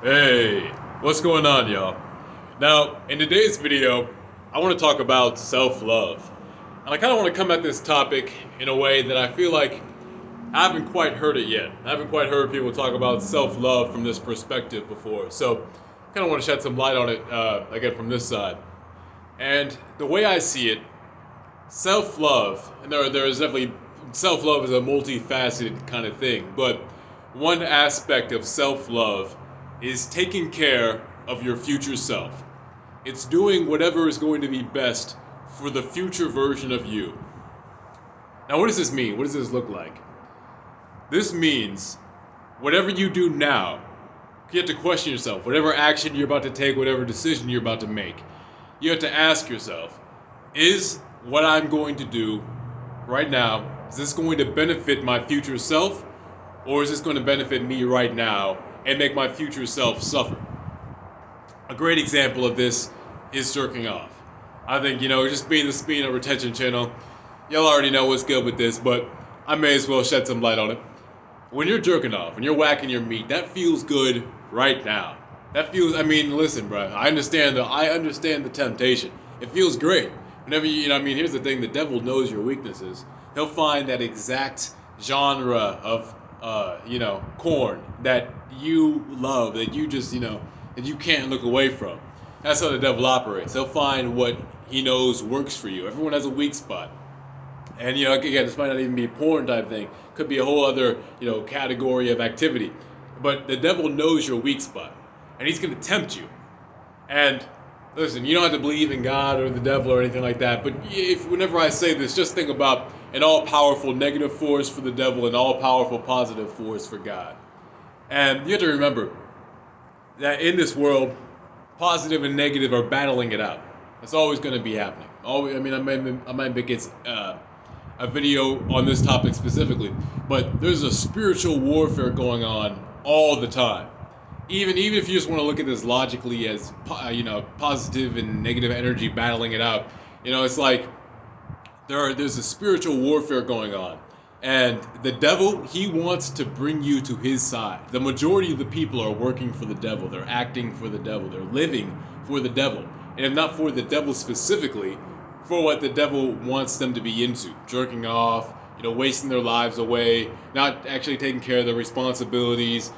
Hey, what's going on, y'all? Now, in today's video, I want to talk about self-love. And I kind of want to come at this topic in a way that I feel like I haven't quite heard it yet. I haven't quite heard people talk about self-love from this perspective before. So, I kind of want to shed some light on it, again, from this side. And the way I see it, self-love, and there is definitely, self-love is a multifaceted kind of thing, but one aspect of self-love is taking care of your future self. It's doing whatever is going to be best for the future version of you. Now, what does this mean? What does this look like? This means whatever you do now, you have to question yourself. Whatever action you're about to take, whatever decision you're about to make, you have to ask yourself, is what I'm going to do right now, is this going to benefit my future self, or is this going to benefit me right now and make my future self suffer? A great example of this is jerking off. I think, just being a retention channel, y'all already know what's good with this, but I may as well shed some light on it. When you're jerking off, when you're whacking your meat, that feels good right now. Listen, bro, I understand the temptation. It feels great. Whenever here's the thing, the devil knows your weaknesses. He'll find that exact genre of corn that you love, that you just, that you can't look away from. That's how the devil operates. He'll find what he knows works for you. Everyone has a weak spot. And, again, this might not even be a porn type thing. Could be a whole other, category of activity. But the devil knows your weak spot. And he's going to tempt you. And listen, you don't have to believe in God or the devil or anything like that. But whenever I say this, just think about an all-powerful negative force for the devil and all-powerful positive force for God. And you have to remember that in this world, positive and negative are battling it out. It's always going to be happening. Always, I might make it a video on this topic specifically, but there's a spiritual warfare going on all the time. Even if you just want to look at this logically as positive and negative energy battling it out, it's like there's a spiritual warfare going on. And the devil, he wants to bring you to his side. The majority of the people are working for the devil. They're acting for the devil. They're living for the devil. And if not for the devil specifically, for what the devil wants them to be into. Jerking off, wasting their lives away, not actually taking care of their responsibilities,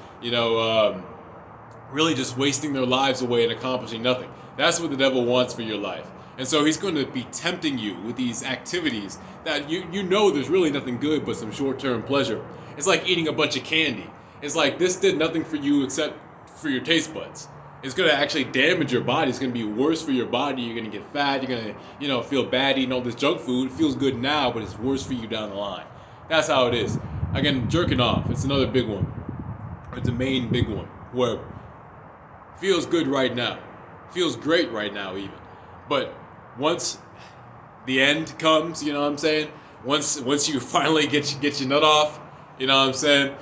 really just wasting their lives away and accomplishing nothing. That's what the devil wants for your life. And so he's going to be tempting you with these activities that you know there's really nothing good but some short-term pleasure. It's like eating a bunch of candy. It's like this did nothing for you except for your taste buds. It's going to actually damage your body. It's going to be worse for your body. You're going to get fat. You're going to, feel bad eating all this junk food. It feels good now, but it's worse for you down the line. That's how it is. Again, jerking off. It's another big one. It's a main big one where it feels good right now. Feels great right now even. But once the end comes, you know what I'm saying? Once you finally get your nut off, you know what I'm saying?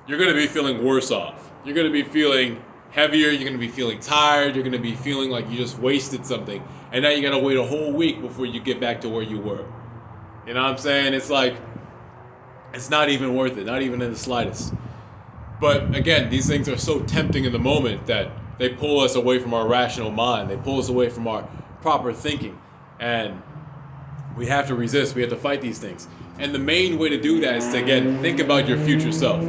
You're going to be feeling worse off. You're going to be feeling heavier, you're going to be feeling tired, you're going to be feeling like you just wasted something. And now you got to wait a whole week before you get back to where you were. You know what I'm saying? It's like, it's not even worth it, not even in the slightest. But again, these things are so tempting in the moment that they pull us away from our rational mind. They pull us away from our proper thinking. And we have to resist. We have to fight these things. And the main way to do that is to, again, think about your future self.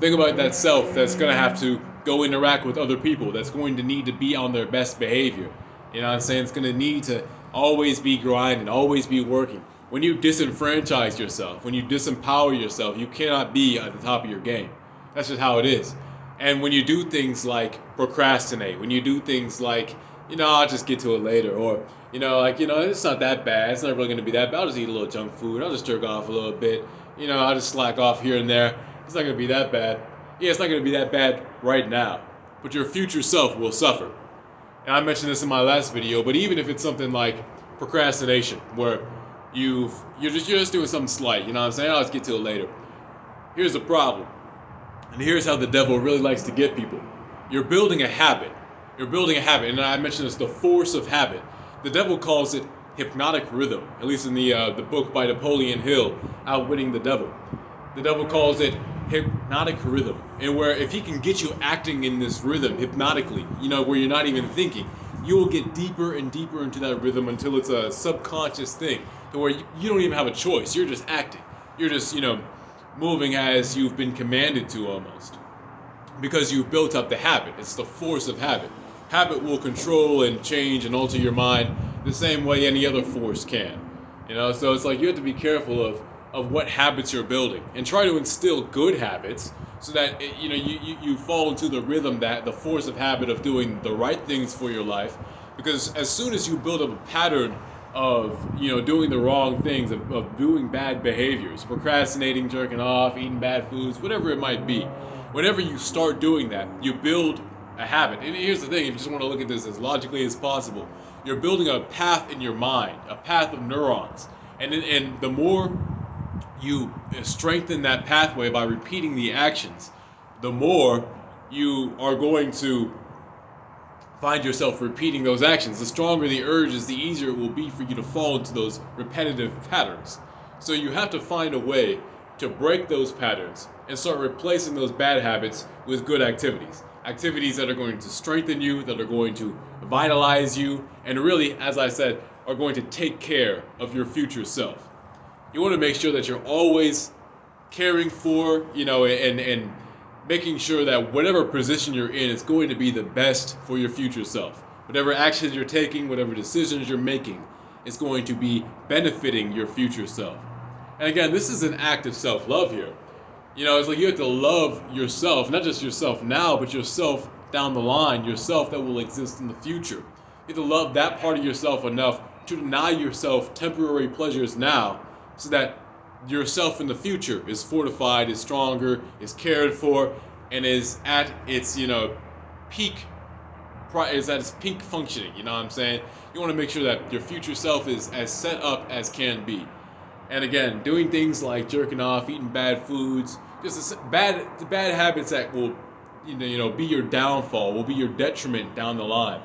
Think about that self that's going to have to go interact with other people, that's going to need to be on their best behavior. You know what I'm saying? It's going to need to always be grinding, always be working. When you disenfranchise yourself, when you disempower yourself, you cannot be at the top of your game. That's just how it is. And when you do things like procrastinate, when you do things like, I'll just get to it later, or, it's not that bad. It's not really going to be that bad. I'll just eat a little junk food. I'll just jerk off a little bit. I'll just slack off here and there. It's not going to be that bad. Yeah, it's not going to be that bad right now. But your future self will suffer. And I mentioned this in my last video, but even if it's something like procrastination, where you're just doing something slight, you know what I'm saying? I'll just get to it later. Here's the problem. And here's how the devil really likes to get people. You're building a habit. You're building a habit. And I mentioned this, the force of habit. The devil calls it hypnotic rhythm, at least in the book by Napoleon Hill, Outwitting the Devil. The devil calls it hypnotic rhythm, and where if he can get you acting in this rhythm hypnotically, where you're not even thinking, you will get deeper and deeper into that rhythm until it's a subconscious thing, to where you don't even have a choice. You're just acting. You're just, moving as you've been commanded to almost, because you've built up the habit. It's the force of habit. Habit will control and change and alter your mind the same way any other force can. So it's like you have to be careful of what habits you're building, and try to instill good habits so that you fall into the rhythm, that the force of habit of doing the right things for your life. Because as soon as you build up a pattern of doing the wrong things, of doing bad behaviors, procrastinating, jerking off, eating bad foods, whatever it might be, whenever you start doing that, you build a habit. And here's the thing, if you just want to look at this as logically as possible, you're building a path in your mind, a path of neurons, and the more you strengthen that pathway by repeating the actions, the more you are going to find yourself repeating those actions. The stronger the urge is, the easier it will be for you to fall into those repetitive patterns. So you have to find a way to break those patterns and start replacing those bad habits with good activities. Activities that are going to strengthen you, that are going to vitalize you, and really, as I said, are going to take care of your future self. You want to make sure that you're always caring for, and making sure that whatever position you're in is going to be the best for your future self. Whatever actions you're taking, whatever decisions you're making, is going to be benefiting your future self. And again, this is an act of self-love here. It's like you have to love yourself, not just yourself now, but yourself down the line, yourself that will exist in the future. You have to love that part of yourself enough to deny yourself temporary pleasures now, so that yourself in the future is fortified, is stronger, is cared for, and is at its peak functioning. You know what I'm saying? You want to make sure that your future self is as set up as can be. And again, doing things like jerking off, eating bad foods, just bad habits that will be your downfall, will be your detriment down the line.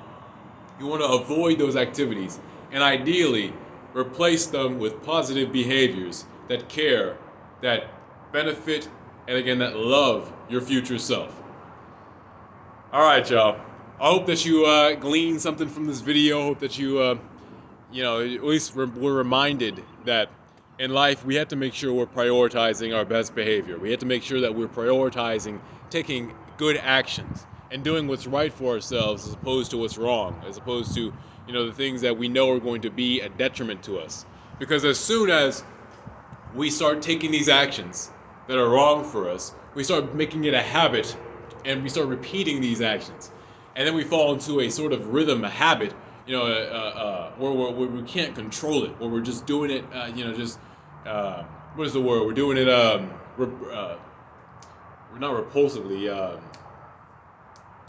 You want to avoid those activities, and ideally replace them with positive behaviors that care, that benefit, and again, that love your future self. All right, y'all. I hope that you gleaned something from this video. I hope that you, at least were reminded that in life we have to make sure we're prioritizing our best behavior. We have to make sure that we're prioritizing taking good actions and doing what's right for ourselves as opposed to what's wrong, as opposed to the things that we know are going to be a detriment to us. Because as soon as we start taking these actions that are wrong for us, we start making it a habit, and we start repeating these actions, and then we fall into a sort of rhythm, a habit, where we can't control it, where we're just doing it, what is the word? We're doing it, we're not repulsively,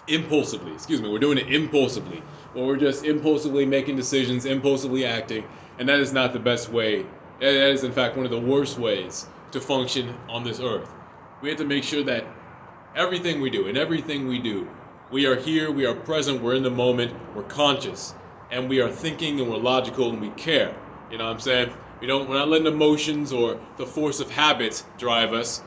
impulsively, excuse me, we're doing it impulsively. Well, we're just impulsively making decisions, impulsively acting, and that is not the best way. That is, in fact, one of the worst ways to function on this earth. We have to make sure that everything we do, and everything we do, we are here, we are present, we're in the moment, we're conscious, and we are thinking, and we're logical, and we care. You know what I'm saying? We're not letting emotions or the force of habit drive us.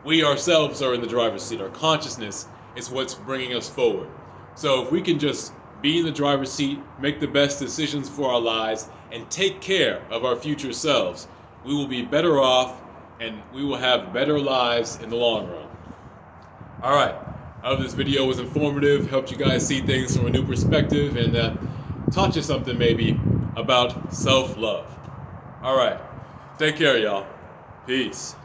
We ourselves are in the driver's seat. Our consciousness is what's bringing us forward. So if we can just be in the driver's seat, make the best decisions for our lives, and take care of our future selves, we will be better off, and we will have better lives in the long run. All right, I hope this video was informative, helped you guys see things from a new perspective, and taught you something maybe about self-love. All right, take care, y'all. Peace.